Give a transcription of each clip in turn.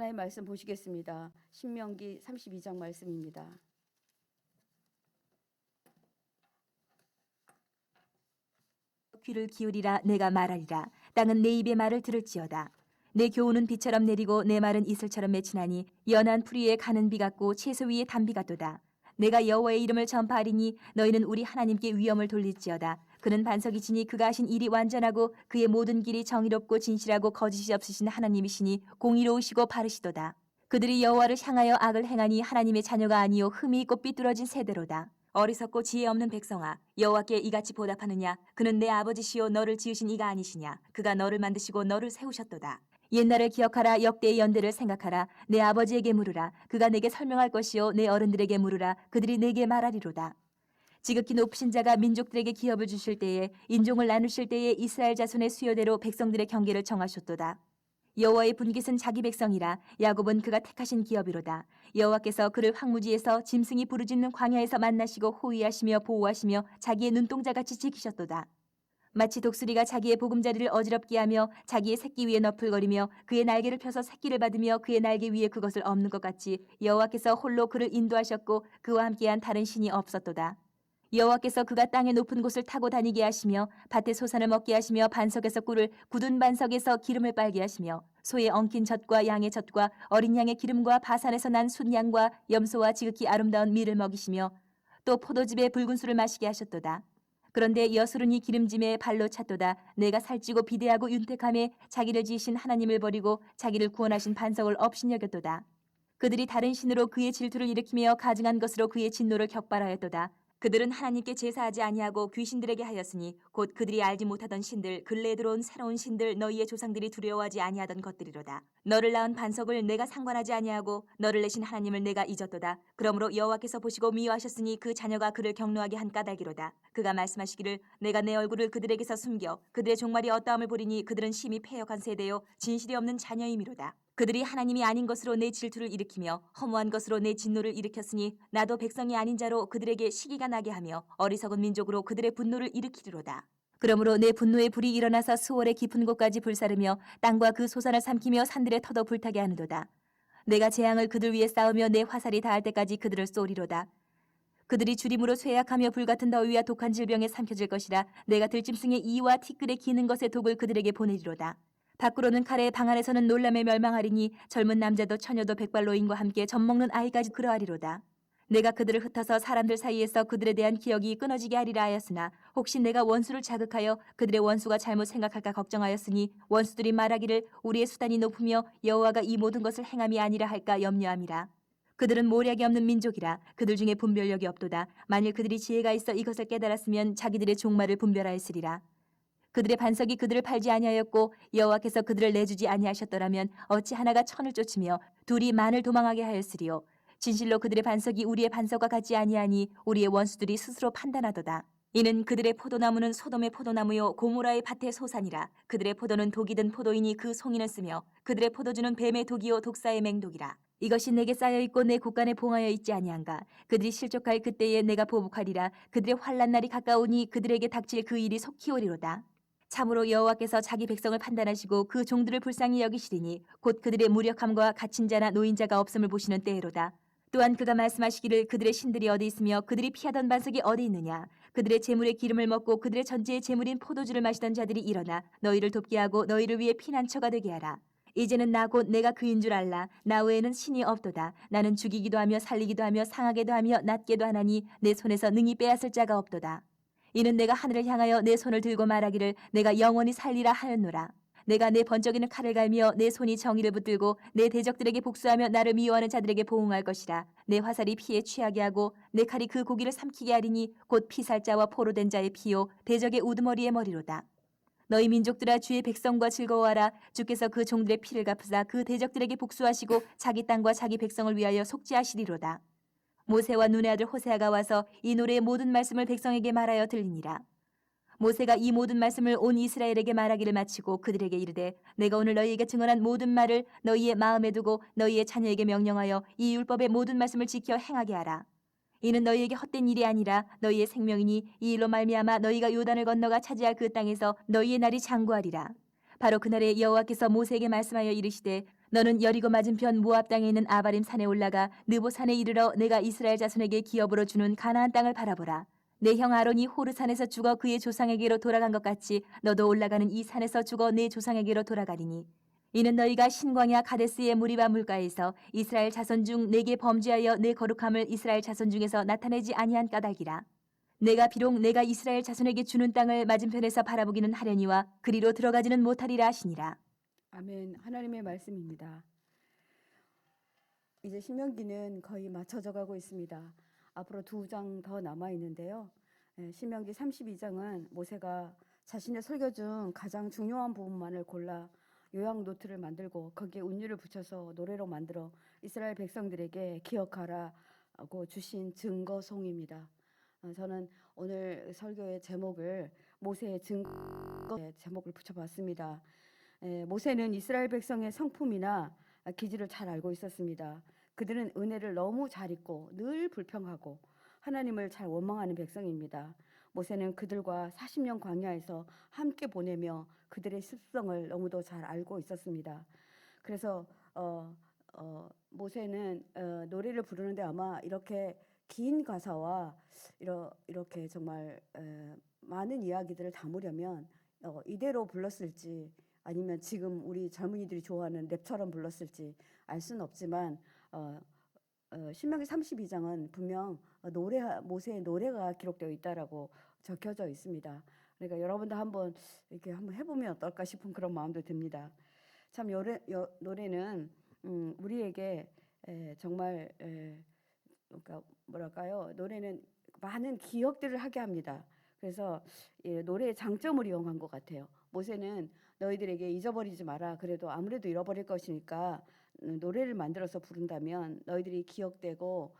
하나님 말씀 보시겠습니다. 신명기 32장 말씀입니다. 귀를 기울이라 내가 말하리라. 땅은 내 입의 말을 들을지어다. 내 교훈은 비처럼 내리고 내 말은 이슬처럼 맺히나니 연한 풀 위에 가는 비 같고 채소 위에 단비 같도다. 내가 여호와의 이름을 전파하리니 너희는 우리 하나님께 위엄을 돌릴지어다. 그는 반석이 지니 그가 하신 일이 완전하고 그의 모든 길이 정의롭고 진실하고 거짓이 없으신 하나님이시니 공의로우시고 바르시도다. 그들이 여호와를 향하여 악을 행하니 하나님의 자녀가 아니요 흠이 있고 삐뚤어진 세대로다. 어리석고 지혜 없는 백성아, 여호와께 이같이 보답하느냐? 그는 내 아버지시요 너를 지으신 이가 아니시냐? 그가 너를 만드시고 너를 세우셨도다. 옛날을 기억하라. 역대의 연대를 생각하라. 내 아버지에게 물으라. 그가 내게 설명할 것이요 내 어른들에게 물으라. 그들이 내게 말하리로다. 지극히 높으신 자가 민족들에게 기업을 주실 때에 인종을 나누실 때에 이스라엘 자손의 수요대로 백성들의 경계를 정하셨도다. 여호와의 분깃은 자기 백성이라. 야곱은 그가 택하신 기업이로다. 여호와께서 그를 황무지에서 짐승이 부르짖는 광야에서 만나시고 호위하시며 보호하시며 자기의 눈동자같이 지키셨도다. 마치 독수리가 자기의 보금자리를 어지럽게 하며 자기의 새끼 위에 너풀거리며 그의 날개를 펴서 새끼를 받으며 그의 날개 위에 그것을 엎는 것 같이 여호와께서 홀로 그를 인도하셨고 그와 함께한 다른 신이 없었도다. 여호와께서 그가 땅의 높은 곳을 타고 다니게 하시며 밭에 소산을 먹게 하시며 반석에서 꿀을 굳은 반석에서 기름을 빨게 하시며 소의 엉킨 젖과 양의 젖과 어린 양의 기름과 바산에서 난 순양과 염소와 지극히 아름다운 밀을 먹이시며 또 포도즙에 붉은 술을 마시게 하셨도다. 그런데 여수르니 기름짐에 발로 찼도다. 내가 살찌고 비대하고 윤택함에 자기를 지으신 하나님을 버리고 자기를 구원하신 반석을 업신여겼도다. 그들이 다른 신으로 그의 질투를 일으키며 가증한 것으로 그의 진노를 격발하였도다. 그들은 하나님께 제사하지 아니하고 귀신들에게 하였으니 곧 그들이 알지 못하던 신들 근래에 들어온 새로운 신들 너희의 조상들이 두려워하지 아니하던 것들이로다. 너를 낳은 반석을 내가 상관하지 아니하고 너를 내신 하나님을 내가 잊었도다. 그러므로 여호와께서 보시고 미워하셨으니 그 자녀가 그를 경노하게 한 까닭이로다. 그가 말씀하시기를 내가 내 얼굴을 그들에게서 숨겨 그들의 종말이 어떠함을 보리니 그들은 심히 패역한 세대요 진실이 없는 자녀임이로다. 그들이 하나님이 아닌 것으로 내 질투를 일으키며 허무한 것으로 내 진노를 일으켰으니 나도 백성이 아닌 자로 그들에게 시기가 나게 하며 어리석은 민족으로 그들의 분노를 일으키리로다. 그러므로 내 분노의 불이 일어나서 수월의 깊은 곳까지 불사르며 땅과 그 소산을 삼키며 산들의 터도 불타게 하는도다. 내가 재앙을 그들 위에 쌓으며 내 화살이 닿을 때까지 그들을 쏘리로다. 그들이 주림으로 쇠약하며 불같은 더위와 독한 질병에 삼켜질 것이라. 내가 들짐승의 이와 티끌에 기는 것의 독을 그들에게 보내리로다. 밖으로는 칼에 방 안에서는 놀람에 멸망하리니 젊은 남자도 처녀도 백발노인과 함께 젖먹는 아이까지 그러하리로다. 내가 그들을 흩어서 사람들 사이에서 그들에 대한 기억이 끊어지게 하리라 하였으나 혹시 내가 원수를 자극하여 그들의 원수가 잘못 생각할까 걱정하였으니 원수들이 말하기를 우리의 수단이 높으며 여호와가 이 모든 것을 행함이 아니라 할까 염려함이라. 그들은 모략이 없는 민족이라. 그들 중에 분별력이 없도다. 만일 그들이 지혜가 있어 이것을 깨달았으면 자기들의 종말을 분별하였으리라. 그들의 반석이 그들을 팔지 아니하였고 여호와께서 그들을 내주지 아니하셨더라면 어찌 하나가 천을 쫓으며 둘이 만을 도망하게 하였으리요. 진실로 그들의 반석이 우리의 반석과 같지 아니하니 우리의 원수들이 스스로 판단하도다. 이는 그들의 포도나무는 소돔의 포도나무요 고모라의 밭의 소산이라. 그들의 포도는 독이 든 포도이니 그 송이는 쓰며 그들의 포도주는 뱀의 독이요 독사의 맹독이라. 이것이 내게 쌓여있고 내 곳간에 봉하여 있지 아니한가. 그들이 실족할 그때에 내가 보복하리라. 그들의 환난 날이 가까우니 그들에게 닥칠 그 일이 속히 오리로다. 참으로 여호와께서 자기 백성을 판단하시고 그 종들을 불쌍히 여기시리니 곧 그들의 무력함과 갇힌 자나 노인자가 없음을 보시는 때에로다. 또한 그가 말씀하시기를 그들의 신들이 어디 있으며 그들이 피하던 반석이 어디 있느냐. 그들의 재물의 기름을 먹고 그들의 전제의 재물인 포도주를 마시던 자들이 일어나 너희를 돕게 하고 너희를 위해 피난처가 되게 하라. 이제는 나 곧 내가 그인 줄 알라. 나 외에는 신이 없도다. 나는 죽이기도 하며 살리기도 하며 상하게도 하며 낫게도 하나니 내 손에서 능히 빼앗을 자가 없도다. 이는 내가 하늘을 향하여 내 손을 들고 말하기를 내가 영원히 살리라 하였노라. 내가 내 번쩍이는 칼을 갈며 내 손이 정의를 붙들고 내 대적들에게 복수하며 나를 미워하는 자들에게 보응할 것이라. 내 화살이 피에 취하게 하고 내 칼이 그 고기를 삼키게 하리니 곧 피살자와 포로된 자의 피요 대적의 우두머리의 머리로다. 너희 민족들아 주의 백성과 즐거워하라. 주께서 그 종들의 피를 갚으사 그 대적들에게 복수하시고 자기 땅과 자기 백성을 위하여 속죄하시리로다. 모세와 눈의 아들 호세아가 와서 이 노래의 모든 말씀을 백성에게 말하여 들리니라. 모세가 이 모든 말씀을 온 이스라엘에게 말하기를 마치고 그들에게 이르되 내가 오늘 너희에게 증언한 모든 말을 너희의 마음에 두고 너희의 자녀에게 명령하여 이 율법의 모든 말씀을 지켜 행하게 하라. 이는 너희에게 헛된 일이 아니라 너희의 생명이니 이 일로 말미암아 너희가 요단을 건너가 차지할 그 땅에서 너희의 날이 장구하리라. 바로 그날에 여호와께서 모세에게 말씀하여 이르시되 너는 여리고 맞은편 모압 땅에 있는 아바림 산에 올라가 느보 산에 이르러 내가 이스라엘 자손에게 기업으로 주는 가나안 땅을 바라보라. 내 형 아론이 호르 산에서 죽어 그의 조상에게로 돌아간 것 같이 너도 올라가는 이 산에서 죽어 내 조상에게로 돌아가리니 이는 너희가 신광야 가데스의 무리바 물가에서 이스라엘 자손 중 내게 범죄하여 내 거룩함을 이스라엘 자손 중에서 나타내지 아니한 까닭이라. 내가 비록 내가 이스라엘 자손에게 주는 땅을 맞은편에서 바라보기는 하려니와 그리로 들어가지는 못하리라 하시니라. 아멘. 하나님의 말씀입니다. 이제 신명기는 거의 맞춰져 가고 있습니다. 앞으로 2장 더 남아 있는데요. 신명기 32장은 모세가 자신의 설교 중 가장 중요한 부분만을 골라 요약 노트를 만들고 거기에 운율을 붙여서 노래로 만들어 이스라엘 백성들에게 기억하라고 주신 증거송입니다. 저는 오늘 설교의 제목을 모세의 증거의 제목을 붙여봤습니다. 모세는 이스라엘 백성의 성품이나 기질을 잘 알고 있었습니다. 그들은 은혜를 너무 잘 잊고 늘 불평하고 하나님을 잘 원망하는 백성입니다. 모세는 그들과 40년 광야에서 함께 보내며 그들의 습성을 너무도 잘 알고 있었습니다. 그래서 모세는 노래를 부르는데 아마 이렇게 긴 가사와 이렇게 정말 많은 이야기들을 담으려면 이대로 불렀을지 아니면 지금 우리 젊은이들이 좋아하는 랩처럼 불렀을지 알 수는 없지만 신명기 32장은 분명 모세의 노래가 기록되어 있다라고 적혀져 있습니다. 그러니까 여러분도 한번 이렇게 한번 해보면 어떨까 싶은 그런 마음도 듭니다. 참 노래는 우리에게 정말 그러니까 뭐랄까요? 노래는 많은 기억들을 하게 합니다. 그래서 노래의 장점을 이용한 것 같아요. 모세는 너희들에게 잊어버리지 마라. 그래도 아무래도 잃어버릴 것이니까 노래를 만들어서 부른다면 너희들이 기억되고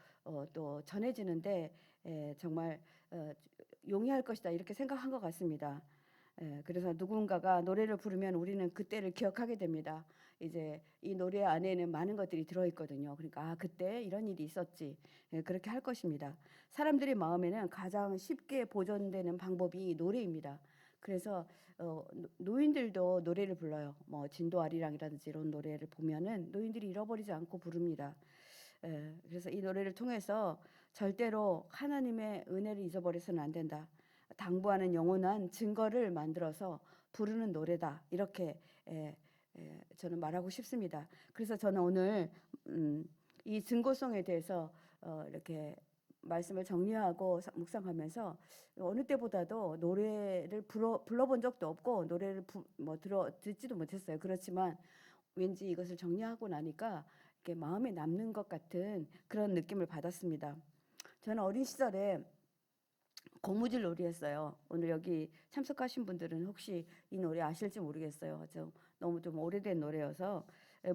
또 전해지는데 정말 용이할 것이다. 이렇게 생각한 것 같습니다. 그래서 누군가가 노래를 부르면 우리는 그때를 기억하게 됩니다. 이제 이 노래 안에는 많은 것들이 들어있거든요. 그러니까 그때 이런 일이 있었지. 그렇게 할 것입니다. 사람들의 마음에는 가장 쉽게 보존되는 방법이 노래입니다. 그래서 노인들도 노래를 불러요. 뭐 진도 아리랑이라든지 이런 노래를 보면은 노인들이 잃어버리지 않고 부릅니다. 그래서 이 노래를 통해서 절대로 하나님의 은혜를 잊어버려서는 안 된다. 당부하는 영원한 증거를 만들어서 부르는 노래다. 이렇게 저는 말하고 싶습니다. 그래서 저는 오늘 이 증거성에 대해서 이렇게 말씀을 정리하고 묵상하면서 어느 때보다도 노래를 불러본 적도 없고 노래를 듣지도 못했어요. 그렇지만 왠지 이것을 정리하고 나니까 이렇게 마음에 남는 것 같은 그런 느낌을 받았습니다. 저는 어린 시절에 고무줄 놀이 했어요. 오늘 여기 참석하신 분들은 혹시 이 노래 아실지 모르겠어요. 너무 좀 오래된 노래여서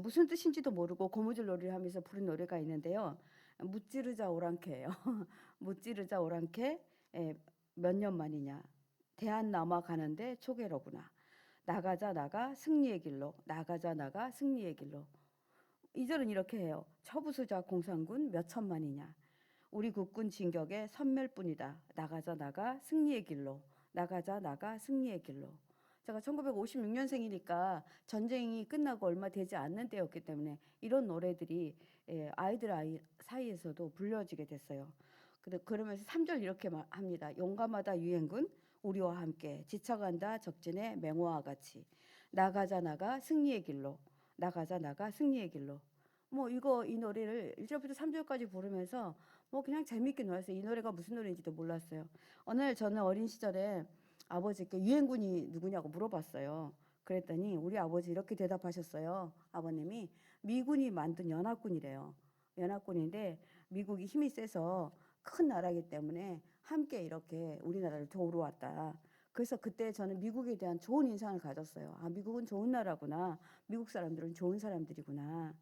무슨 뜻인지도 모르고 고무줄 놀이를 하면서 부른 노래가 있는데요. 무찌르자 오랑캐예요. 무찌르자 오랑캐 몇 년 만이냐. 대한 남아가는데 초계로구나. 나가자 나가 승리의 길로. 나가자 나가 승리의 길로. 2절은 이렇게 해요. 처부수자 공산군 몇 천만이냐. 우리 국군 진격의 선멸뿐이다. 나가자 나가 승리의 길로. 나가자 나가 승리의 길로. 제가 1956년생이니까 전쟁이 끝나고 얼마 되지 않는 때였기 때문에 이런 노래들이 아이들 사이에서도 불려지게 됐어요. 그러면서 3절 이렇게 합니다. 용감하다 유엔군 우리와 함께 지쳐간다 적진의 맹호와 같이 나가자 나가 승리의 길로. 나가자 나가 승리의 길로. 이 노래를 1절부터 3절까지 부르면서 그냥 재밌게 놀았어요. 이 노래가 무슨 노래인지도 몰랐어요. 어느 날 저는 어린 시절에 아버지께 유엔군이 누구냐고 물어봤어요. 그랬더니 우리 아버지 이렇게 대답하셨어요. 아버님이 미군이 만든 연합군이래요. 연합군인데 미국이 힘이 세서 큰 나라이기 때문에 함께 이렇게 우리나라를 도우러 왔다. 그래서 그때 저는 미국에 대한 좋은 인상을 가졌어요. 아, 미국은 좋은 나라구나. 미국 사람들은 좋은 사람들이구나.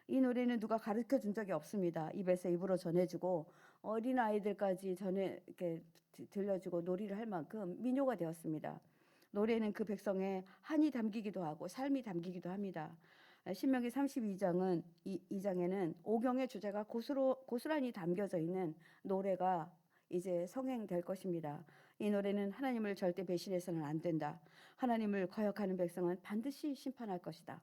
이 노래는 누가 가르쳐 준 적이 없습니다. 입에서 입으로 전해주고 어린 아이들까지 이렇게 들려주고 놀이를 할 만큼 민요가 되었습니다. 노래는 그 백성의 한이 담기기도 하고 삶이 담기기도 합니다. 신명기 32장은 이 장에는 오경의 주제가 고스란히 담겨져 있는 노래가 이제 성행될 것입니다. 이 노래는 하나님을 절대 배신해서는 안 된다. 하나님을 거역하는 백성은 반드시 심판할 것이다.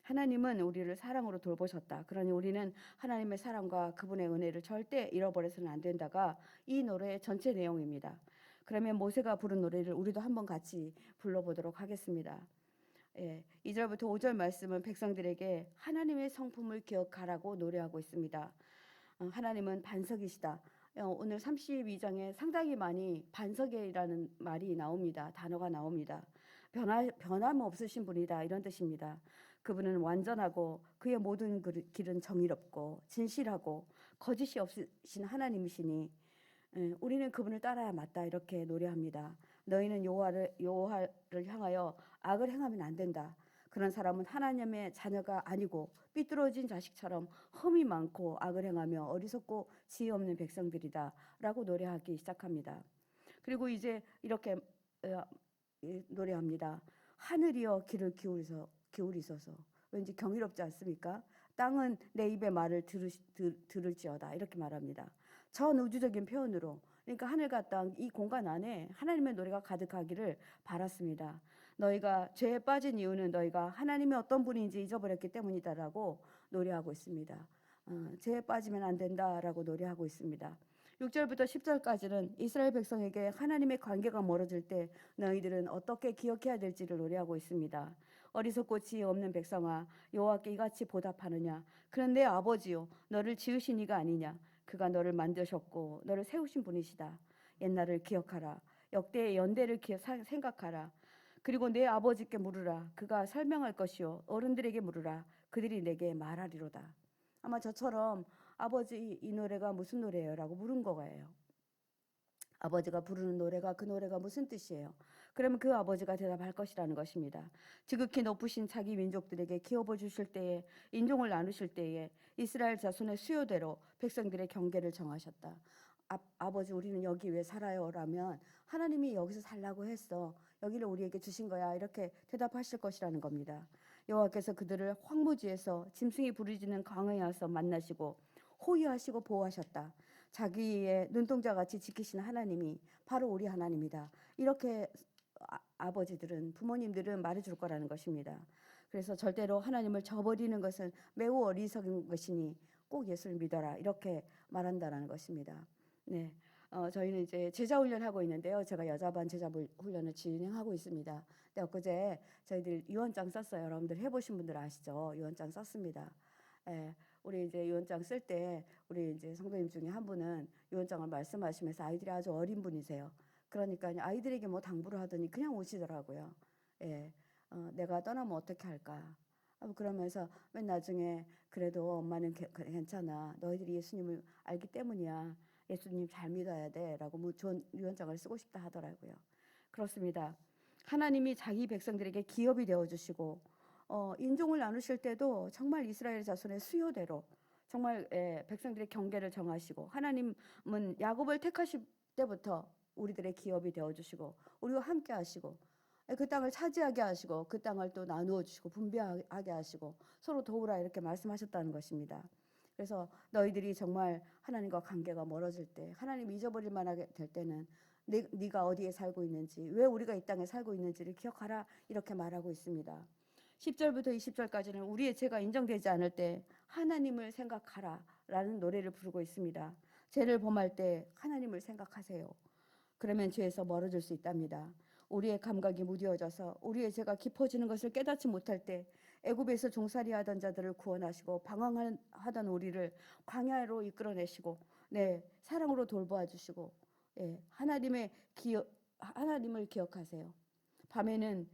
하나님은 우리를 사랑으로 돌보셨다. 그러니 우리는 하나님의 사랑과 그분의 은혜를 절대 잃어버려서는 안 된다가 이 노래의 전체 내용입니다. 그러면 모세가 부른 노래를 우리도 한번 같이 불러보도록 하겠습니다. 2절부터 5절 말씀은 백성들에게 하나님의 성품을 기억하라고 노래하고 있습니다. 하나님은 반석이시다. 오늘 32장에 상당히 많이 반석이라는 말이 나옵니다. 단어가 나옵니다. 변함없으신 분이다 이런 뜻입니다. 그분은 완전하고 그의 모든 길은 정의롭고 진실하고 거짓이 없으신 하나님이시니 우리는 그분을 따라야 맞다 이렇게 노래합니다. 너희는 여호와를 향하여 악을 행하면 안 된다. 그런 사람은 하나님의 자녀가 아니고 삐뚤어진 자식처럼 흠이 많고 악을 행하며 어리석고 지혜 없는 백성들이다라고 노래하기 시작합니다. 그리고 이제 이렇게 노래합니다. 하늘이여 귀를 기울이소서. 왠지 경이롭지 않습니까? 땅은 내 입의 말을 들을지어다 이렇게 말합니다. 전 우주적인 표현으로, 그러니까 하늘과 땅 이 공간 안에 하나님의 노래가 가득하기를 바랐습니다. 너희가 죄에 빠진 이유는 너희가 하나님이 어떤 분인지 잊어버렸기 때문이다라고 노래하고 있습니다. 죄에 빠지면 안 된다라고 노래하고 있습니다. 6절부터 10절까지는 이스라엘 백성에게 하나님의 관계가 멀어질 때 너희들은 어떻게 기억해야 될지를 노래하고 있습니다. 어리석고 지혜 없는 백성아, 여호와께 이같이 보답하느냐? 그는 내 아버지요, 너를 지으신 이가 아니냐? 그가 너를 만드셨고 너를 세우신 분이시다. 옛날을 기억하라. 역대의 연대를 생각하라. 그리고 내 아버지께 물으라. 그가 설명할 것이요, 어른들에게 물으라. 그들이 내게 말하리로다. 아마 저처럼 아버지 이 노래가 무슨 노래예요? 라고 물은 거예요. 아버지가 부르는 노래가 그 노래가 무슨 뜻이에요? 그러면 그 아버지가 대답할 것이라는 것입니다. 지극히 높으신 자기 민족들에게 기업을 주실 때에, 인종을 나누실 때에 이스라엘 자손의 수요대로 백성들의 경계를 정하셨다. 아버지 우리는 여기 왜 살아요? 라면 하나님이 여기서 살라고 했어. 여기를 우리에게 주신 거야. 이렇게 대답하실 것이라는 겁니다. 여호와께서 그들을 황무지에서 짐승이 부르짖는 광야에서 만나시고 호위하시고 보호하셨다. 자기의 눈동자같이 지키시는 하나님이 바로 우리 하나님이다. 이렇게 아버지들은, 부모님들은 말해줄 거라는 것입니다. 그래서 절대로 하나님을 저버리는 것은 매우 어리석은 것이니 꼭 예수를 믿어라 이렇게 말한다라는 것입니다. 네, 저희는 이제 제자 훈련하고 있는데요. 제가 여자반 제자 훈련을 진행하고 있습니다. 근데 엊그제 저희들 유언장 썼어요. 여러분들 해보신 분들 아시죠? 유언장 썼습니다. 우리 이제 유언장 쓸 때 우리 이제 성도님 중에 한 분은 유언장을 말씀하시면서 아이들이 아주 어린 분이세요. 그러니까 아이들에게 뭐 당부를 하더니 그냥 오시더라고요. 내가 떠나면 어떻게 할까? 그러면서 맨 나중에 그래도 엄마는 괜찮아. 너희들이 예수님을 알기 때문이야. 예수님 잘 믿어야 돼라고 뭐 좋은 유언장을 쓰고 싶다 하더라고요. 그렇습니다. 하나님이 자기 백성들에게 기업이 되어 주시고 인종을 나누실 때도 정말 이스라엘 자손의 수요대로 정말 백성들의 경계를 정하시고, 하나님은 야곱을 택하실 때부터 우리들의 기업이 되어 주시고 우리와 함께 하시고 그 땅을 차지하게 하시고 그 땅을 또 나누어 주시고 분배하게 하시고 서로 도우라 이렇게 말씀하셨다는 것입니다. 그래서 너희들이 정말 하나님과 관계가 멀어질 때, 하나님 잊어버릴 만하게 될 때는 네가 어디에 살고 있는지, 왜 우리가 이 땅에 살고 있는지를 기억하라 이렇게 말하고 있습니다. 10절부터 20절까지는 우리의 죄가 인정되지 않을 때 하나님을 생각하라 라는 노래를 부르고 있습니다. 죄를 범할 때 하나님을 생각하세요. 그러면 죄에서 멀어질 수 있답니다. 우리의 감각이 무뎌져서 우리의 죄가 깊어지는 것을 깨닫지 못할 때 애굽에서 종살이 하던 자들을 구원하시고 방황하던 우리를 광야로 이끌어내시고 사랑으로 돌보아 주시고 하나님을 기억하세요. 밤에는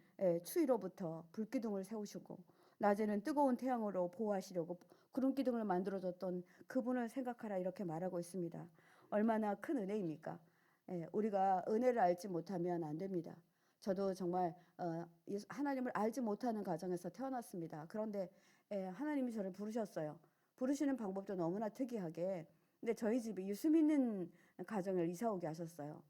추위로부터 불기둥을 세우시고 낮에는 뜨거운 태양으로 보호하시려고 구름 기둥을 만들어줬던 그분을 생각하라 이렇게 말하고 있습니다. 얼마나 큰 은혜입니까? 우리가 은혜를 알지 못하면 안 됩니다. 저도 정말 하나님을 알지 못하는 가정에서 태어났습니다. 그런데 하나님이 저를 부르셨어요. 부르시는 방법도 너무나 특이하게. 근데 저희 집이 예수 믿는 가정을 이사 오게 하셨어요.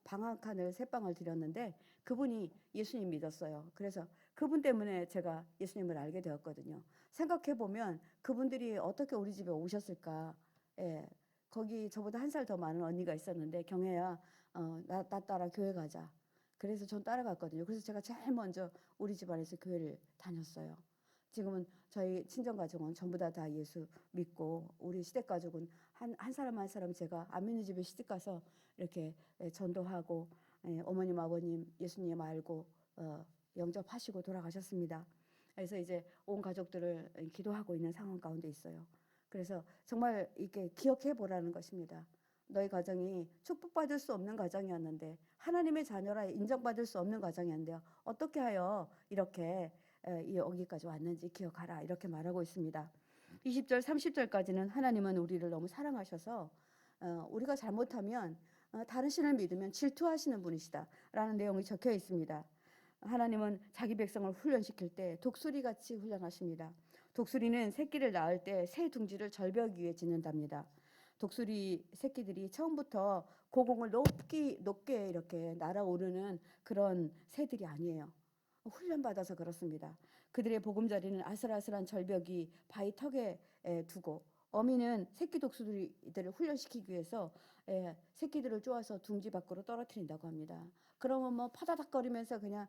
방학간을 새 방을 드렸는데 그분이 예수님 믿었어요. 그래서 그분 때문에 제가 예수님을 알게 되었거든요. 생각해 보면 그분들이 어떻게 우리 집에 오셨을까? 거기 저보다 한 살 더 많은 언니가 있었는데, 경혜야, 나 따라 교회 가자. 그래서 전 따라갔거든요. 그래서 제가 제일 먼저 우리 집안에서 교회를 다녔어요. 지금은 저희 친정 가족은 전부 다 예수 믿고 우리 시댁 가족은 한 사람 한 사람 제가 안 믿는 집에 시집 가서 이렇게 전도하고 어머님 아버님 예수님 알고 영접하시고 돌아가셨습니다. 그래서 이제 온 가족들을 기도하고 있는 상황 가운데 있어요. 그래서 정말 이렇게 기억해 보라는 것입니다. 너희 가정이 축복받을 수 없는 가정이었는데 하나님의 자녀라 인정받을 수 없는 가정이었는데요. 어떻게 하여 이렇게 여기까지 왔는지 기억하라 이렇게 말하고 있습니다. 20절 30절까지는 하나님은 우리를 너무 사랑하셔서 우리가 잘못하면 다른 신을 믿으면 질투하시는 분이시다 라는 내용이 적혀 있습니다. 하나님은 자기 백성을 훈련시킬 때 독수리같이 훈련하십니다. 독수리는 새끼를 낳을 때 새 둥지를 절벽 위에 짓는답니다. 독수리 새끼들이 처음부터 고공을 높게 이렇게 날아오르는 그런 새들이 아니에요. 훈련받아서 그렇습니다. 그들의 보금자리는 아슬아슬한 절벽이 바위 턱에 두고 어미는 새끼 독수리들을 훈련시키기 위해서 새끼들을 쪼아서 둥지 밖으로 떨어뜨린다고 합니다. 그러면 뭐 파다닥거리면서 그냥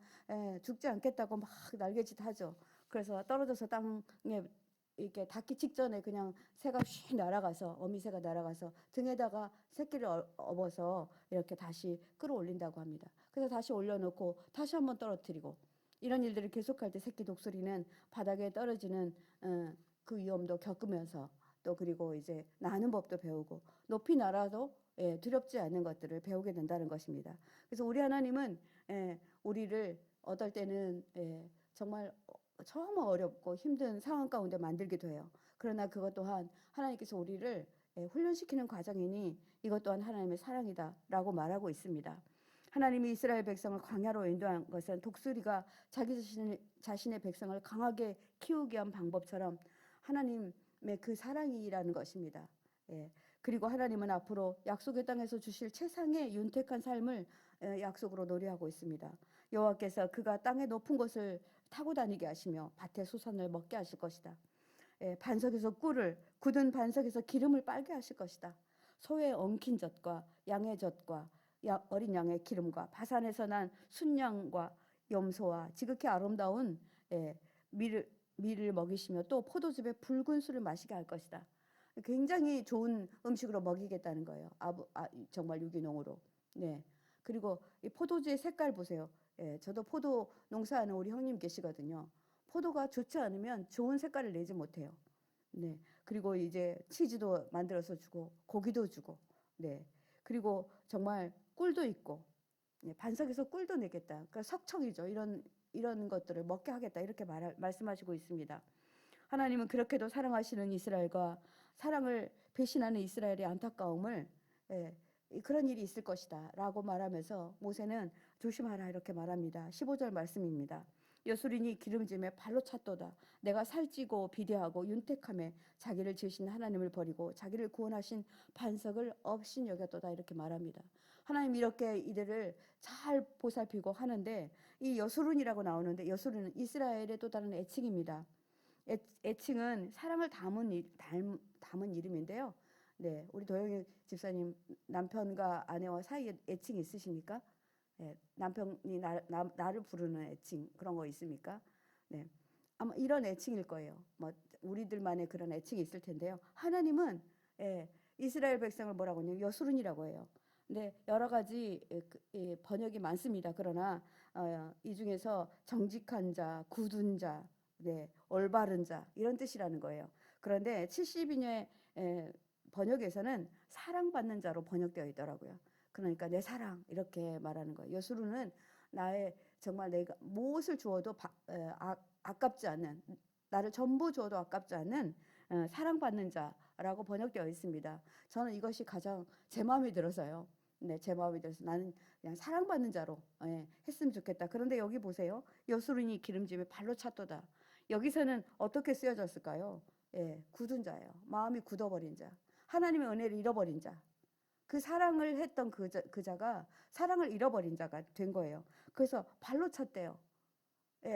죽지 않겠다고 막 날개짓 하죠. 그래서 떨어져서 땅에 이렇게 닿기 직전에 그냥 새가 휙 날아가서 어미새가 날아가서 등에다가 새끼를 업어서 이렇게 다시 끌어올린다고 합니다. 그래서 다시 올려놓고 다시 한번 떨어뜨리고 이런 일들을 계속할 때 새끼 독수리는 바닥에 떨어지는 그 위험도 겪으면서 또 그리고 이제 나는 법도 배우고 높이 날아도 두렵지 않은 것들을 배우게 된다는 것입니다. 그래서 우리 하나님은 우리를 어떨 때는 정말 정말 어렵고 힘든 상황 가운데 만들기도 해요. 그러나 그것 또한 하나님께서 우리를 훈련시키는 과정이니 이것 또한 하나님의 사랑이다라고 말하고 있습니다. 하나님이 이스라엘 백성을 광야로 인도한 것은 독수리가 자기 자신의 백성을 강하게 키우게 한 방법처럼 하나님의 그 사랑이라는 것입니다. 그리고 하나님은 앞으로 약속의 땅에서 주실 최상의 윤택한 삶을 약속으로 노래하고 있습니다. 여호와께서 그가 땅의 높은 곳을 타고 다니게 하시며 밭의 소산을 먹게 하실 것이다. 반석에서 꿀을 굳은 반석에서 기름을 빨게 하실 것이다. 소의 엉킨 젖과 양의 젖과 어린 양의 기름과 바산에서 난 순양과 염소와 지극히 아름다운 밀을 먹이시며 또 포도즙의 붉은 술을 마시게 할 것이다. 굉장히 좋은 음식으로 먹이겠다는 거예요. 정말 유기농으로. 네. 그리고 이 포도주의 색깔 보세요. 저도 포도 농사하는 우리 형님 계시거든요. 포도가 좋지 않으면 좋은 색깔을 내지 못해요. 네. 그리고 이제 치즈도 만들어서 주고 고기도 주고. 네. 그리고 정말 꿀도 있고 반석에서 꿀도 내겠다. 그러니까 석청이죠. 이런 것들을 먹게 하겠다. 이렇게 말씀하시고 있습니다. 하나님은 그렇게도 사랑하시는 이스라엘과 사랑을 배신하는 이스라엘의 안타까움을 그런 일이 있을 것이다 라고 말하면서 모세는 조심하라 이렇게 말합니다. 15절 말씀입니다. 여수린이 기름짐에 발로 찼도다. 내가 살찌고 비대하고 윤택함에 자기를 지으신 하나님을 버리고 자기를 구원하신 반석을 없인 여겼도다 이렇게 말합니다. 하나님 이렇게 이들을 잘 보살피고 하는데 이 여수룬이라고 나오는데 여수룬은 이스라엘의 또 다른 애칭입니다. 애칭은 사랑을 담은 이름인데요. 네, 우리 도영이 집사님 남편과 아내와 사이에 애칭 있으십니까? 남편이 나를 부르는 애칭 그런 거 있습니까? 네, 아마 이런 애칭일 거예요. 뭐 우리들만의 그런 애칭이 있을 텐데요. 하나님은 이스라엘 백성을 뭐라고 하냐면 여수룬이라고 해요. 근데 여러 가지 번역이 많습니다. 그러나 이 중에서 정직한 자, 굳은 자, 올바른 자 이런 뜻이라는 거예요. 그런데 72년 번역에서는 사랑받는 자로 번역되어 있더라고요. 그러니까 내 사랑 이렇게 말하는 거예요. 여수루는 나의 정말 내가 무엇을 주어도 아깝지 않는 나를 전부 주어도 아깝지 않는 사랑받는 자라고 번역되어 있습니다. 저는 이것이 가장 제 마음에 들어서요. 네, 제 마음에 들어서 나는 그냥 사랑받는 자로 했으면 좋겠다. 그런데 여기 보세요. 여수run이 기름짐에 발로 찼도다. 여기서는 어떻게 쓰여졌을까요? 굳은 자예요. 마음이 굳어버린 자. 하나님의 은혜를 잃어버린 자. 그 사랑을 했던 그 자가 사랑을 잃어버린 자가 된 거예요. 그래서 발로 찼대요.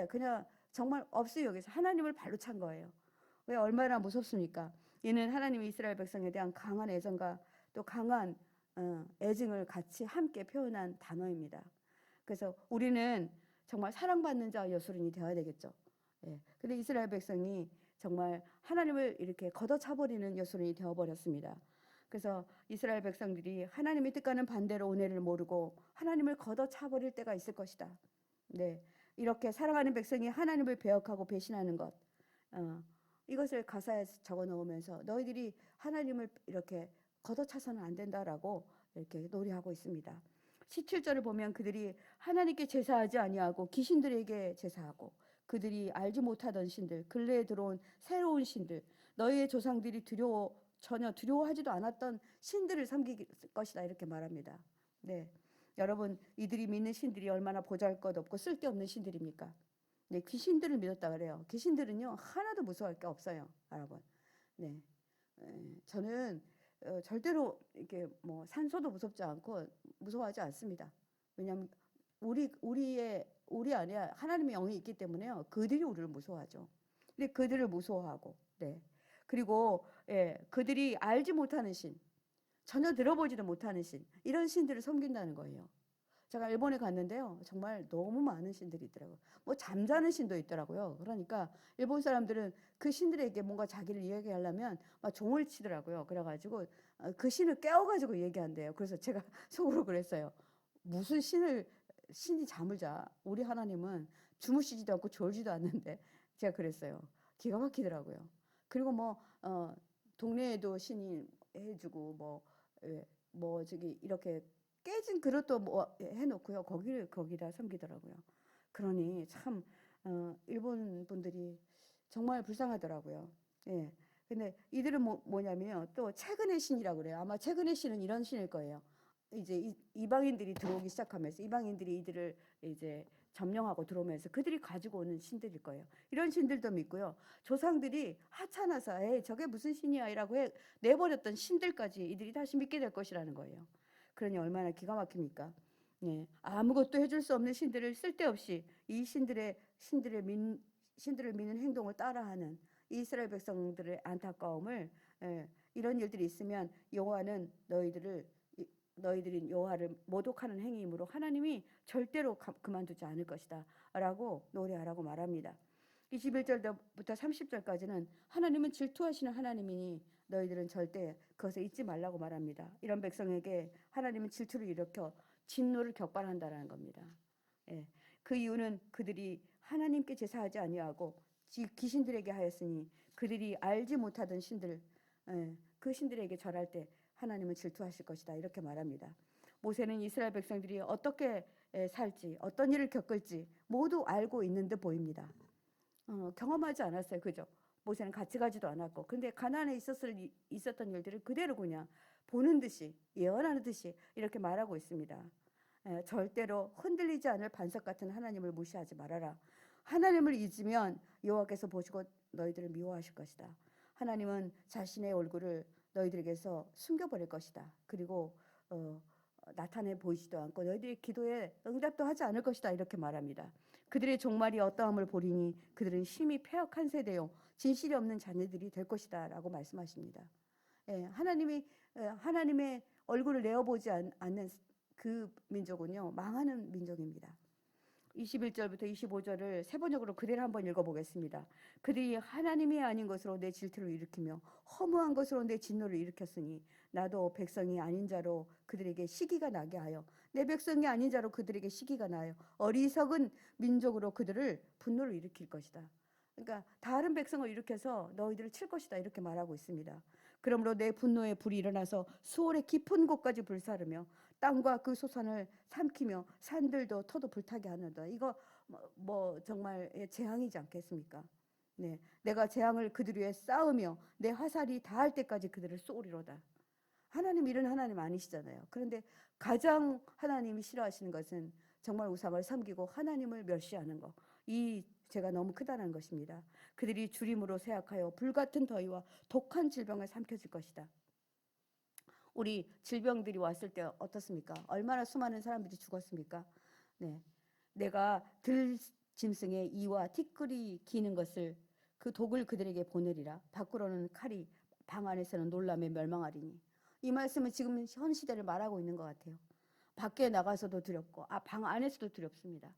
그냥 정말 없이 여기서 하나님을 발로 찬 거예요. 왜 얼마나 무섭습니까? 이는 하나님의 이스라엘 백성에 대한 강한 애정과 또 강한 애증을 같이 함께 표현한 단어입니다. 그래서 우리는 정말 사랑받는 자 여수run이 되어야 되겠죠. 예. 근데 이스라엘 백성이 정말 하나님을 이렇게 걷어차버리는 여소년이 되어버렸습니다. 그래서 이스라엘 백성들이 하나님의 뜻과는 반대로 은혜를 모르고 하나님을 걷어차버릴 때가 있을 것이다. 네, 이렇게 사랑하는 백성이 하나님을 배역하고 배신하는 것, 이것을 가사에 적어 놓으면서 너희들이 하나님을 이렇게 걷어차서는 안 된다라고 이렇게 노래하고 있습니다. 17절을 보면 그들이 하나님께 제사하지 아니하고 귀신들에게 제사하고 그들이 알지 못하던 신들, 근래에 들어온 새로운 신들, 너희의 조상들이 전혀 두려워하지도 않았던 신들을 섬길 것이다 이렇게 말합니다. 네, 여러분 이들이 믿는 신들이 얼마나 보잘것없고 쓸데없는 신들입니까? 네, 귀신들을 믿었다 그래요. 귀신들은요 하나도 무서워할 게 없어요, 여러분. 네, 저는 절대로 이렇게 뭐 산소도 무섭지 않고 무서워하지 않습니다. 왜냐하면 우리 안에 하나님의 영이 있기 때문에요. 그들이 우리를 무서워하죠. 근데 그들을 무서워하고, 네. 그리고 그들이 알지 못하는 신, 전혀 들어보지도 못하는 신, 이런 신들을 섬긴다는 거예요. 제가 일본에 갔는데요. 정말 너무 많은 신들이 있더라고요. 뭐 잠자는 신도 있더라고요. 그러니까 일본 사람들은 그 신들에게 뭔가 자기를 이야기하려면 막 종을 치더라고요. 그래가지고 그 신을 깨워가지고 얘기한대요. 그래서 제가 속으로 그랬어요. 무슨 신이 잠을 자. 우리 하나님은 주무시지도 않고 졸지도 않는데 제가 그랬어요. 기가 막히더라고요. 그리고 뭐 동네에도 신이 해주고 뭐 저기 이렇게 깨진 그릇도 뭐 해놓고요. 거기다 섬기더라고요. 그러니 참 일본 분들이 정말 불쌍하더라고요. 예. 근데 이들은 뭐냐면요. 또 최근의 신이라고 그래요. 아마 최근의 신은 이런 신일 거예요. 이제 이방인들이 들어오기 시작하면서 이방인들이 이들을 이제 점령하고 들어오면서 그들이 가지고 오는 신들일 거예요. 이런 신들도 믿고요. 조상들이 하찮아서 저게 무슨 신이야라고 내버렸던 신들까지 이들이 다시 믿게 될 것이라는 거예요. 그러니 얼마나 기가 막힙니까? 예, 아무것도 해줄 수 없는 신들을 쓸데없이 이 신들을 믿는 행동을 따라하는 이스라엘 백성들의 안타까움을 이런 일들이 있으면 여호와는 너희들이 여호와를 모독하는 행위이므로 하나님이 절대로 그만두지 않을 것이다 라고 노래하라고 말합니다. 21절부터 30절까지는 하나님은 질투하시는 하나님이니 너희들은 절대 그것을 잊지 말라고 말합니다. 이런 백성에게 하나님은 질투를 일으켜 진노를 격발한다라는 겁니다. 예, 그 이유는 그들이 하나님께 제사하지 아니하고 귀신들에게 하였으니 그들이 알지 못하던 신들, 그 신들에게 절할 때 하나님은 질투하실 것이다 이렇게 말합니다. 모세는 이스라엘 백성들이 어떻게 살지 어떤 일을 겪을지 모두 알고 있는 듯 보입니다. 경험하지 않았어요. 그죠? 모세는 같이 가지도 않았고 근데 가나안에 있었던 일들을 그대로 그냥 보는 듯이 예언하는 듯이 이렇게 말하고 있습니다. 절대로 흔들리지 않을 반석 같은 하나님을 무시하지 말아라. 하나님을 잊으면 여호와께서 보시고 너희들을 미워하실 것이다. 하나님은 자신의 얼굴을 너희들에게서 숨겨버릴 것이다. 그리고 나타내 보이지도 않고 너희들의 기도에 응답도 하지 않을 것이다 이렇게 말합니다. 그들의 종말이 어떠함을 보리니 그들은 심히 패역한 세대요 진실이 없는 자녀들이 될 것이다 라고 말씀하십니다. 하나님의 얼굴을 내어보지 않는 그 민족은요 망하는 민족입니다. 21절부터 25절을 세 번역으로 그대로 한번 읽어보겠습니다. 그들이 하나님이 아닌 것으로 내 질투를 일으키며 허무한 것으로 내 진노를 일으켰으니 나도 백성이 아닌 자로 그들에게 시기가 나게 하여 내 백성이 아닌 자로 그들에게 시기가 나요 어리석은 민족으로 그들을 분노를 일으킬 것이다. 그러니까 다른 백성을 일으켜서 너희들을 칠 것이다 이렇게 말하고 있습니다. 그러므로 내 분노의 불이 일어나서 수월의 깊은 곳까지 불사르며 땅과 그 소산을 삼키며 산들도 터도 불타게 하는다. 이거 정말 재앙이지 않겠습니까? 네, 내가 재앙을 그들 위에 쌓으며 내 화살이 닿을 때까지 그들을 쏘리로다. 하나님 이런 하나님 아니시잖아요. 그런데 가장 하나님이 싫어하시는 것은 정말 우상을 섬기고 하나님을 멸시하는 거. 이 죄가 너무 크다는 것입니다. 그들이 주림으로 세약하여 불같은 더위와 독한 질병을 삼켜질 것이다. 우리 질병들이 왔을 때 어떻습니까? 얼마나 수많은 사람들이 죽었습니까? 네, 내가 들짐승의 이와 티끌이 기는 것을 그 독을 그들에게 보내리라. 밖으로는 칼이 방 안에서는 놀람에 멸망하리니. 이 말씀은 지금 현 시대를 말하고 있는 것 같아요. 밖에 나가서도 두렵고 방 안에서도 두렵습니다.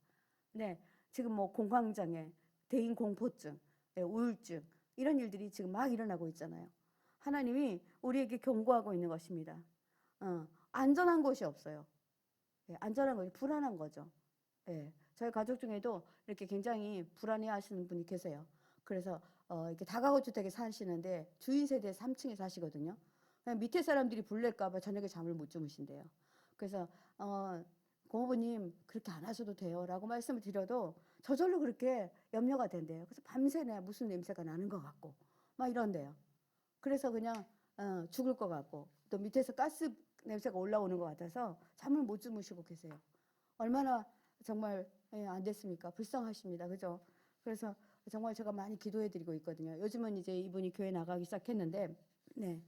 네, 지금 뭐 공황장애, 대인 공포증, 우울증 이런 일들이 지금 막 일어나고 있잖아요. 하나님이 우리에게 경고하고 있는 것입니다. 안전한 곳이 없어요. 안전한 것이 불안한 거죠. 저희 가족 중에도 이렇게 굉장히 불안해하시는 분이 계세요. 그래서 이렇게 다가구 주택에 사시는데 주인 세대 3층에 사시거든요. 밑에 사람들이 불낼까봐 저녁에 잠을 못 주무신대요. 그래서 고모부님 그렇게 안 하셔도 돼요라고 말씀을 드려도 저절로 그렇게 염려가 된대요. 그래서 밤새내 무슨 냄새가 나는 것 같고 막 이런대요. 그래서 그냥 죽을 것 같고 또 밑에서 가스 냄새가 올라오는 것 같아서 잠을 못 주무시고 계세요. 얼마나 정말 안 됐습니까? 불쌍하십니다. 그죠? 그래서 정말 제가 많이 기도해 드리고 있거든요. 요즘은 이제 이분이 교회 나가기 시작했는데 네.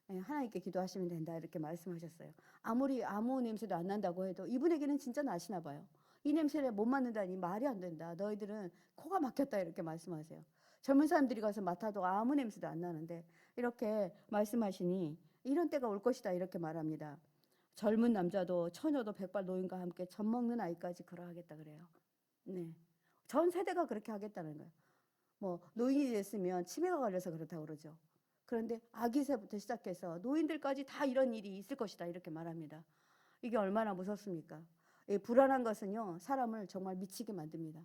하나님께 기도하시면 된다 이렇게 말씀하셨어요. 아무리 아무 냄새도 안 난다고 해도 이분에게는 진짜 나시나 봐요. 이 냄새를 못 맡는다니 말이 안 된다. 너희들은 코가 막혔다 이렇게 말씀하세요. 젊은 사람들이 가서 맡아도 아무 냄새도 안 나는데 이렇게 말씀하시니 이런 때가 올 것이다 이렇게 말합니다. 젊은 남자도 처녀도 백발 노인과 함께 젖 먹는 아이까지 그러하겠다 그래요. 네. 전 세대가 그렇게 하겠다는 거예요. 뭐 노인이 됐으면 치매가 걸려서 그렇다고 그러죠. 그런데 아기새부터 시작해서 노인들까지 다 이런 일이 있을 것이다 이렇게 말합니다. 이게 얼마나 무섭습니까? 불안한 것은요 사람을 정말 미치게 만듭니다.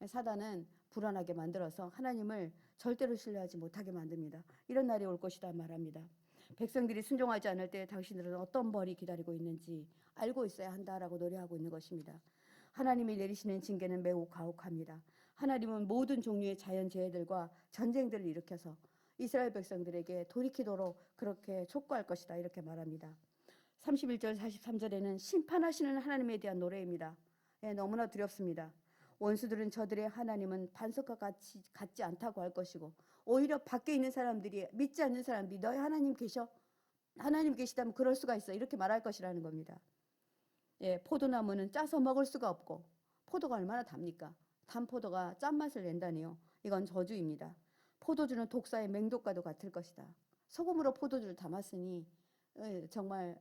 사단은 불안하게 만들어서 하나님을 절대로 신뢰하지 못하게 만듭니다. 이런 날이 올 것이다 말합니다. 백성들이 순종하지 않을 때 당신들은 어떤 벌이 기다리고 있는지 알고 있어야 한다라고 노래하고 있는 것입니다. 하나님이 내리시는 징계는 매우 가혹합니다. 하나님은 모든 종류의 자연재해들과 전쟁들을 일으켜서 이스라엘 백성들에게 돌이키도록 그렇게 촉구할 것이다 이렇게 말합니다. 31절 43절에는 심판하시는 하나님에 대한 노래입니다. 너무나 두렵습니다. 원수들은 저들의 하나님은 반석과 같지 않다고 할 것이고 오히려 밖에 있는 사람들이 믿지 않는 사람들이 너희 하나님 계셔? 하나님 계시다면 그럴 수가 있어 이렇게 말할 것이라는 겁니다. 포도나무는 짜서 먹을 수가 없고 포도가 얼마나 답니까? 단 포도가 짠맛을 낸다니요. 이건 저주입니다. 포도주는 독사의 맹독과도 같을 것이다. 소금으로 포도주를 담았으니 정말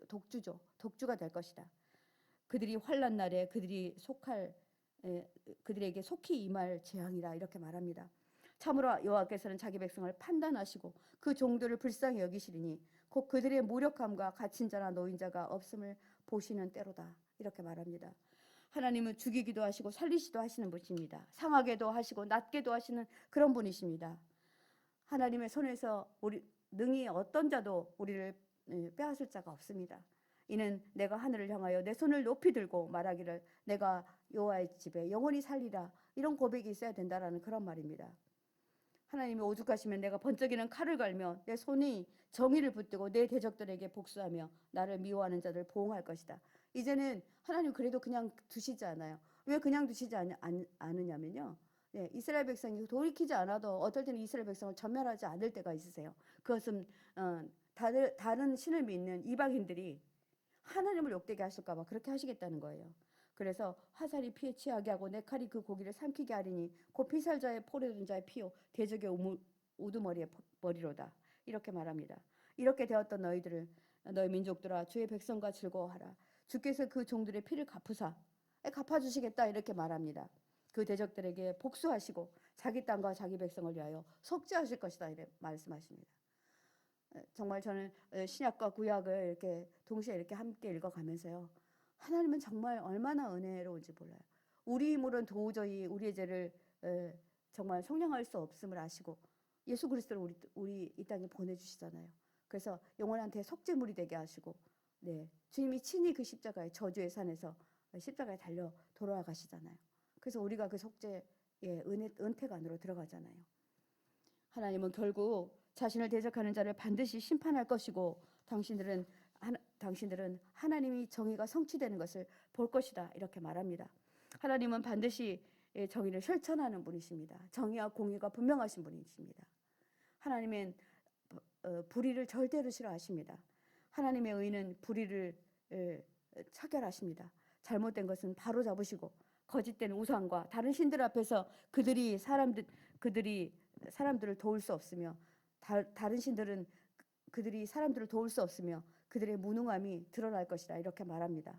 독주죠. 독주가 될 것이다. 그들이 환난 날에 그들에게 속히 임할 재앙이라 이렇게 말합니다. 참으로 여호와께서는 자기 백성을 판단하시고 그 종들을 불쌍히 여기시리니 곧 그들의 무력함과 갇힌 자나 노인 자가 없음을 보시는 때로다 이렇게 말합니다. 하나님은 죽이기도 하시고 살리시기도 하시는 분이십니다. 상하게도 하시고 낮게도 하시는 그런 분이십니다. 하나님의 손에서 능히 어떤 자도 우리를 빼앗을 자가 없습니다. 이는 내가 하늘을 향하여 내 손을 높이 들고 말하기를 내가 여호와의 집에 영원히 살리라 이런 고백이 있어야 된다라는 그런 말입니다. 하나님이 오죽하시면 내가 번쩍이는 칼을 갈며 내 손이 정의를 붙들고 내 대적들에게 복수하며 나를 미워하는 자들 보응할 것이다. 이제는 하나님 그래도 그냥 두시지 않아요. 왜 그냥 두시지 않으냐면요. 이스라엘 백성이 돌이키지 않아도 어떨 때는 이스라엘 백성을 전멸하지 않을 때가 있으세요. 그것은 다른 신을 믿는 이방인들이 하나님을 욕되게 하실까 봐 그렇게 하시겠다는 거예요. 그래서 화살이 피에 취하게 하고 내 칼이 그 고기를 삼키게 하리니 곧 피살자의 포로된 자의 피요 대적의 우두머리의 머리로다 이렇게 말합니다. 이렇게 되었던 너희 민족들아 주의 백성과 즐거워하라. 주께서 그 종들의 피를 갚아주시겠다 이렇게 말합니다. 그 대적들에게 복수하시고 자기 땅과 자기 백성을 위하여 속죄하실 것이다 이렇게 말씀하십니다. 정말 저는 신약과 구약을 이렇게 동시에 이렇게 함께 읽어가면서요. 하나님은 정말 얼마나 은혜로운지 몰라요. 우리 힘으로는 도저히 우리의 죄를 정말 속량할 수 없음을 아시고 예수 그리스도를 우리 이 땅에 보내주시잖아요. 그래서 영원한테 속죄물이 되게 하시고 주님이 친히 그 십자가의 저주의 산에서 십자가에 달려 돌아가시잖아요. 그래서 우리가 그 속죄의 은퇴가 안으로 들어가잖아요. 하나님은 결국 자신을 대적하는 자를 반드시 심판할 것이고 당신들은 하나님이 정의가 성취되는 것을 볼 것이다 이렇게 말합니다. 하나님은 반드시 정의를 실천하는 분이십니다. 정의와 공의가 분명하신 분이십니다. 하나님은 불의를 절대로 싫어하십니다. 하나님의 의는 불의를 차결하십니다. 잘못된 것은 바로 잡으시고 거짓된 우상과 다른 신들 앞에서 그들이 사람들을 도울 수 없으며 다른 신들은 그들이 사람들을 도울 수 없으며 그들의 무능함이 드러날 것이다 이렇게 말합니다.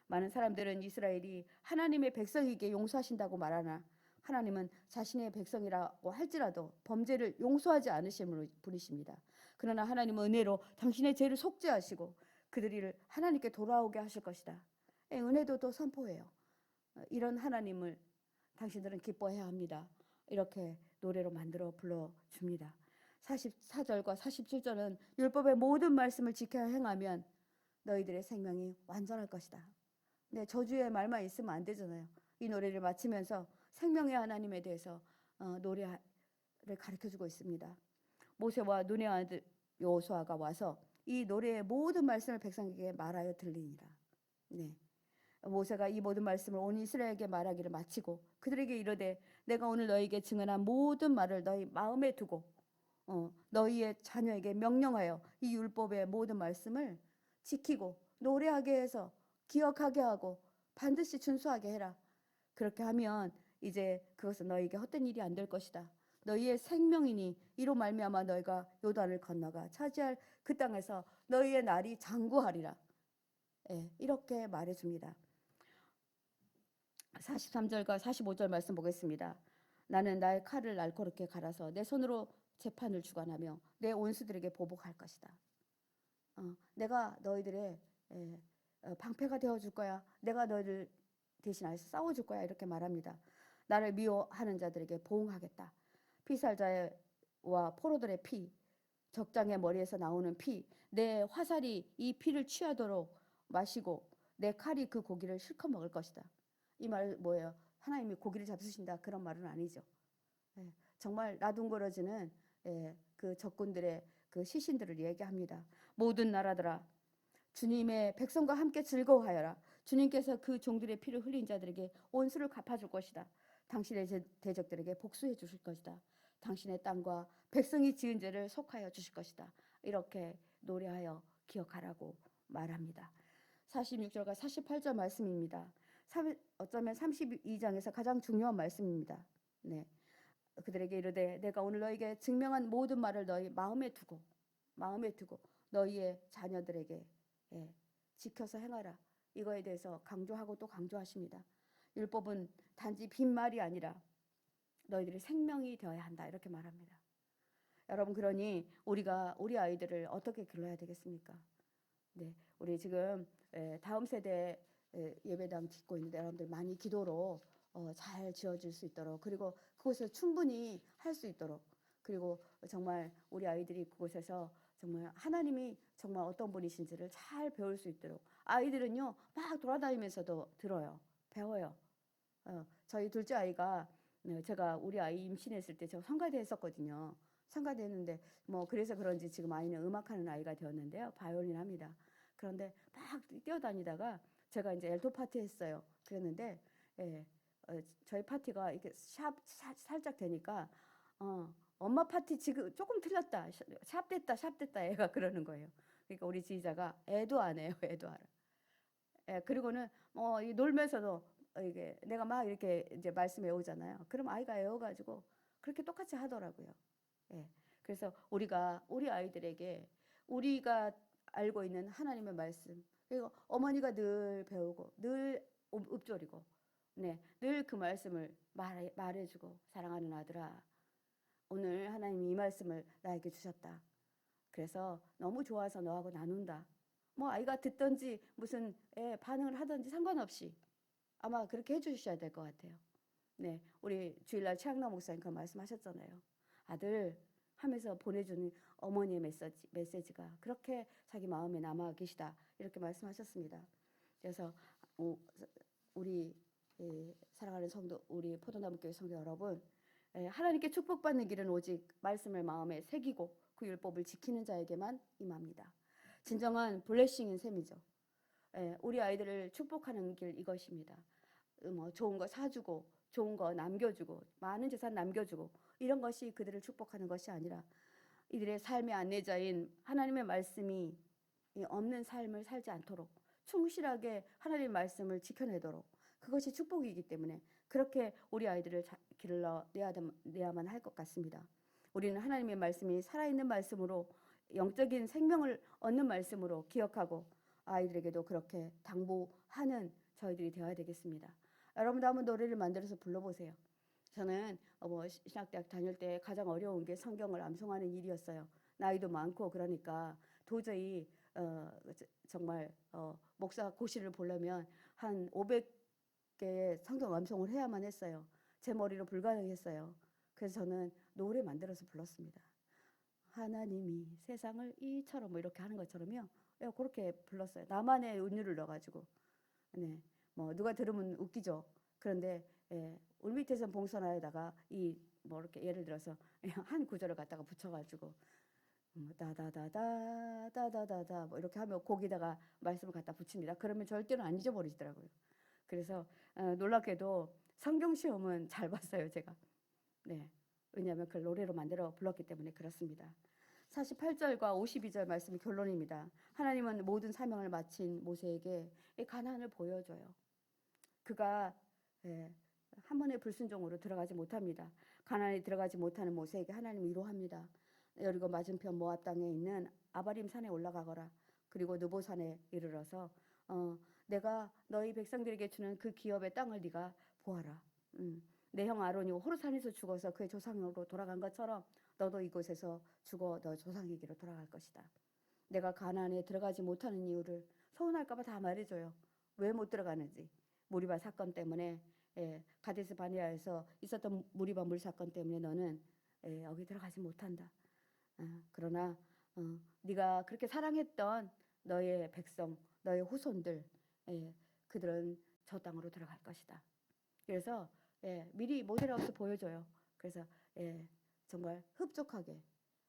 많은 사람들은 이스라엘이 하나님의 백성에게 용서하신다고 말하나 하나님은 자신의 백성이라고 할지라도 범죄를 용서하지 않으시는 분이십니다. 그러나 하나님은 은혜로 당신의 죄를 속죄하시고 그들을 하나님께 돌아오게 하실 것이다. 은혜도 또 선포해요. 이런 하나님을 당신들은 기뻐해야 합니다. 이렇게 노래로 만들어 불러줍니다. 44절과 47절은 율법의 모든 말씀을 지켜 행하면 너희들의 생명이 완전할 것이다. 네, 저주의 말만 있으면 안 되잖아요. 이 노래를 마치면서 생명의 하나님에 대해서 노래를 가르쳐주고 있습니다. 모세와 눈의 아들 여호수아가 와서 이 노래의 모든 말씀을 백성에게 말하여 들리니라. 네. 모세가 이 모든 말씀을 온 이스라엘에게 말하기를 마치고 그들에게 이르되 내가 오늘 너희에게 증언한 모든 말을 너희 마음에 두고 너희의 자녀에게 명령하여 이 율법의 모든 말씀을 지키고 노래하게 해서 기억하게 하고 반드시 준수하게 해라. 그렇게 하면 이제 그것은 너희에게 헛된 일이 안 될 것이다. 너희의 생명이니 이로 말미암아 너희가 요단을 건너가 차지할 그 땅에서 너희의 날이 장구하리라. 이렇게 말해줍니다. 43절과 45절 말씀 보겠습니다. 나는 나의 칼을 날카롭게 갈아서 내 손으로 재판을 주관하며 내 원수들에게 보복할 것이다. 내가 너희들의 방패가 되어줄 거야. 내가 너희들 대신하여서 싸워줄 거야. 이렇게 말합니다. 나를 미워하는 자들에게 보응하겠다. 피살자와 포로들의 피, 적장의 머리에서 나오는 피, 내 화살이 이 피를 취하도록 마시고 내 칼이 그 고기를 실컷 먹을 것이다. 이 말 뭐예요? 하나님이 고기를 잡수신다 그런 말은 아니죠. 정말 나둥거려지는 그 적군들의 그 시신들을 얘기합니다. 모든 나라들아 주님의 백성과 함께 즐거워하여라. 주님께서 그 종들의 피를 흘린 자들에게 온수를 갚아줄 것이다. 당신의 대적들에게 복수해 주실 것이다. 당신의 땅과 백성이 지은 죄를 속하여 주실 것이다. 이렇게 노래하여 기억하라고 말합니다. 46절과 48절 말씀입니다. 어쩌면 32장에서 가장 중요한 말씀입니다. 네. 그들에게 이르되 내가 오늘 너희에게 증명한 모든 말을 너희 마음에 두고 너희의 자녀들에게 지켜서 행하라. 이거에 대해서 강조하고 또 강조하십니다. 율법은 단지 빈말이 아니라 너희들의 생명이 되어야 한다. 이렇게 말합니다. 여러분 그러니 우리 아이들을 어떻게 길러야 되겠습니까? 네, 우리 지금 다음 세대 예배당 짓고 있는데 여러분들 많이 기도로 잘 지어질 수 있도록 그리고 그곳에서 충분히 할 수 있도록 그리고 정말 우리 아이들이 그곳에서 정말 하나님이 정말 어떤 분이신지를 잘 배울 수 있도록 아이들은요 막 돌아다니면서도 들어요. 배워요. 저희 둘째 아이가 제가 우리 아이 임신했을 때 제가 성가대 했었거든요. 성가대 했는데 뭐 그래서 그런지 지금 아이는 음악하는 아이가 되었는데요. 바이올린 합니다. 그런데 막 뛰어다니다가 제가 이제 엘토 파티 했어요. 그랬는데 저희 파티가 이렇게 살짝 되니까 엄마 파티 지금 조금 틀렸다. 샵 됐다 애가 그러는 거예요. 그러니까 우리 지휘자가 애도 안 해요. 애도 알아. 그리고는 놀면서도 이게 내가 막 이렇게 이제 말씀 외우잖아요. 그럼 아이가 외워가지고 그렇게 똑같이 하더라고요. 그래서 우리 아이들에게 우리가 알고 있는 하나님의 말씀 그리고 어머니가 늘 배우고 늘 읊조리고 늘 그 말씀을 말해주고 사랑하는 아들아 오늘 하나님이 이 말씀을 나에게 주셨다. 그래서 너무 좋아서 너하고 나눈다. 뭐 아이가 듣든지 무슨 반응을 하든지 상관없이 아마 그렇게 해주셔야 될 것 같아요. 네, 우리 주일날 최양락 목사님 그 말씀하셨잖아요. 아들 하면서 보내주는 어머니의 메시지가 그렇게 자기 마음에 남아 계시다. 이렇게 말씀하셨습니다. 그래서 우리 사랑하는 성도, 우리 포도나무교회 성도 여러분, 하나님께 축복받는 길은 오직 말씀을 마음에 새기고 그 율법을 지키는 자에게만 임합니다. 진정한 블레싱인 셈이죠. 우리 아이들을 축복하는 길 이것입니다. 좋은 거 사주고 좋은 거 남겨주고 많은 재산 남겨주고 이런 것이 그들을 축복하는 것이 아니라 이들의 삶의 안내자인 하나님의 말씀이 없는 삶을 살지 않도록 충실하게 하나님의 말씀을 지켜내도록 그것이 축복이기 때문에 그렇게 우리 아이들을 길러내야만 할 것 같습니다. 우리는 하나님의 말씀이 살아있는 말씀으로 영적인 생명을 얻는 말씀으로 기억하고 아이들에게도 그렇게 당부하는 저희들이 되어야 되겠습니다. 여러분도 한번 노래를 만들어서 불러보세요. 저는 신학대학 다닐 때 가장 어려운 게 성경을 암송하는 일이었어요. 나이도 많고 그러니까 도저히 정말 목사 고시를 보려면 한 500개의 성경 암송을 해야만 했어요. 제 머리로 불가능했어요. 그래서 저는 노래 만들어서 불렀습니다. 하나님이 세상을 이처럼 뭐 이렇게 하는 것처럼요. 그렇게 불렀어요. 나만의 은유를 넣어가지고. 네, 뭐 누가 들으면 웃기죠. 그런데 울 밑에선 봉선화에다가 이 뭐 이렇게 예를 들어서 한 구절을 갖다가 붙여가지고 다다다다 다다다다 뭐 이렇게 하면 거기다가 말씀을 갖다 붙입니다. 그러면 절대로 안 잊어버리시더라고요. 그래서 놀랍게도 성경 시험은 잘 봤어요, 제가. 네, 왜냐하면 그걸 노래로 만들어 불렀기 때문에 그렇습니다. 48절과 52절 말씀이 결론입니다. 하나님은 모든 사명을 마친 모세에게 이 가나안을 보여줘요. 그가 한 번의 불순종으로 들어가지 못합니다. 가나안에 들어가지 못하는 모세에게 하나님 위로합니다. 여리고 맞은편 모압 땅에 있는 아바림 산에 올라가거라. 그리고 느보 산에 이르러서 내가 너희 백성들에게 주는 그 기업의 땅을 네가 보아라. 내 형 아론이 호르산에서 죽어서 그의 조상으로 돌아간 것처럼 너도 이곳에서 죽어 너 조상에게로 돌아갈 것이다. 내가 가나안에 들어가지 못하는 이유를 서운할까 봐 다 말해줘요. 왜 못 들어가는지. 무리바 사건 때문에 가데스 바네아에서 있었던 무리바 물 사건 때문에 너는 여기 들어가지 못한다. 그러나 네가 그렇게 사랑했던 너의 백성, 너의 후손들, 그들은 저 땅으로 들어갈 것이다. 그래서 미리 모델하우스 보여줘요. 그래서 정말 흡족하게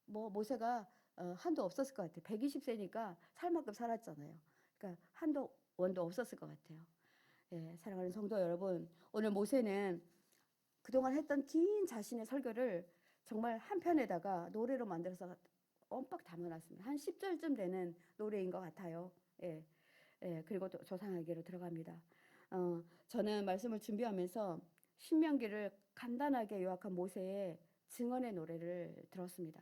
뭐 모세가 한도 없었을 것 같아요. 120세니까 살 만큼 살았잖아요. 그러니까 한도 원도 없었을 것 같아요. 사랑하는 성도 여러분, 오늘 모세는 그동안 했던 긴 자신의 설교를 정말 한 편에다가 노래로 만들어서 엄빡 담아놨습니다. 한 10절쯤 되는 노래인 것 같아요. 그리고 또 조상에게로 들어갑니다. 저는 말씀을 준비하면서 신명기를 간단하게 요약한 모세의 증언의 노래를 들었습니다.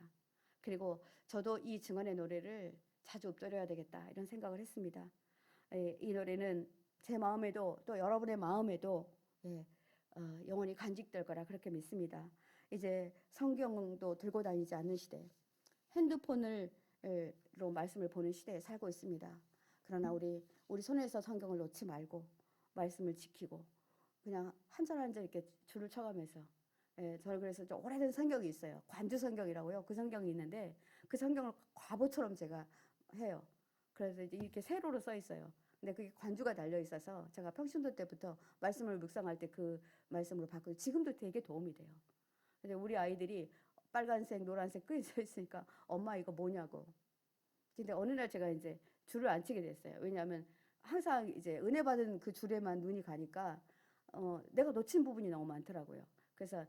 그리고 저도 이 증언의 노래를 자주 읊조려야 되겠다 이런 생각을 했습니다. 이 노래는 제 마음에도 또 여러분의 마음에도 영원히 간직될 거라 그렇게 믿습니다. 이제 성경도 들고 다니지 않는 시대, 핸드폰으로 말씀을 보는 시대에 살고 있습니다. 그러나 우리 손에서 성경을 놓지 말고 말씀을 지키고 그냥 한 절 한 절 이렇게 줄을 쳐가면서 저는 그래서 좀 오래된 성경이 있어요. 관주 성경이라고요. 그 성경이 있는데 그 성경을 과보처럼 제가 해요. 그래서 이제 이렇게 세로로 써 있어요. 근데 그게 관주가 달려 있어서 제가 평신도 때부터 말씀을 묵상할 때 그 말씀으로 바꾸고 지금도 되게 도움이 돼요. 근데 우리 아이들이 빨간색, 노란색 끄져 있으니까 엄마 이거 뭐냐고. 근데 어느 날 제가 이제 줄을 안 치게 됐어요. 왜냐하면 항상 이제 은혜 받은 그 줄에만 눈이 가니까 내가 놓친 부분이 너무 많더라고요. 그래서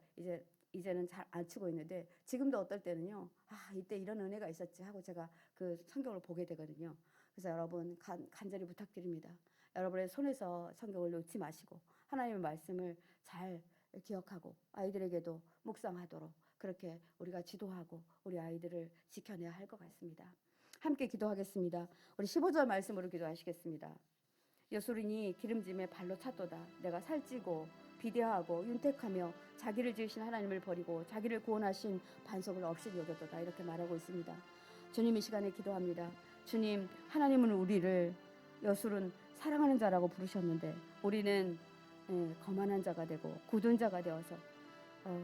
이제는 잘 안 치고 있는데 지금도 어떨 때는요. 이때 이런 은혜가 있었지 하고 제가 그 성경을 보게 되거든요. 그래서 여러분 간절히 부탁드립니다. 여러분의 손에서 성경을 놓지 마시고 하나님의 말씀을 잘 기억하고 아이들에게도 묵상하도록 그렇게 우리가 지도하고 우리 아이들을 지켜내야 할 것 같습니다. 함께 기도하겠습니다. 우리 15절 말씀으로 기도하시겠습니다. 여수린이 기름짐에 발로 찼도다. 내가 살찌고 비대하고 윤택하며 자기를 지으신 하나님을 버리고 자기를 구원하신 반석을 없이 여겼도다. 이렇게 말하고 있습니다. 주님 이 시간에 기도합니다. 주님, 하나님은 우리를 여술은 사랑하는 자라고 부르셨는데 우리는 거만한 자가 되고 굳은 자가 되어서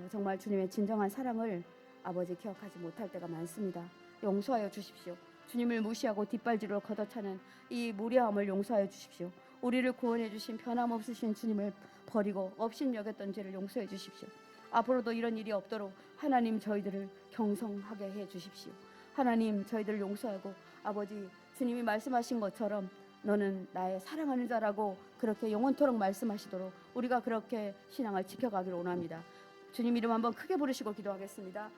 정말 주님의 진정한 사랑을 아버지 기억하지 못할 때가 많습니다. 용서하여 주십시오. 주님을 무시하고 뒷발질로 걷어차는 이 무례함을 용서하여 주십시오. 우리를 구원해 주신 변함없으신 주님을 버리고 업신여겼던 죄를 용서해 주십시오. 앞으로도 이런 일이 없도록 하나님 저희들을 경성하게 해 주십시오. 하나님 저희들을 용서하고 아버지 주님이 말씀하신 것처럼 너는 나의 사랑하는 자라고 그렇게 영원토록 말씀하시도록 우리가 그렇게 신앙을 지켜가기를 원합니다. 주님 이름 한번 크게 부르시고 기도하겠습니다.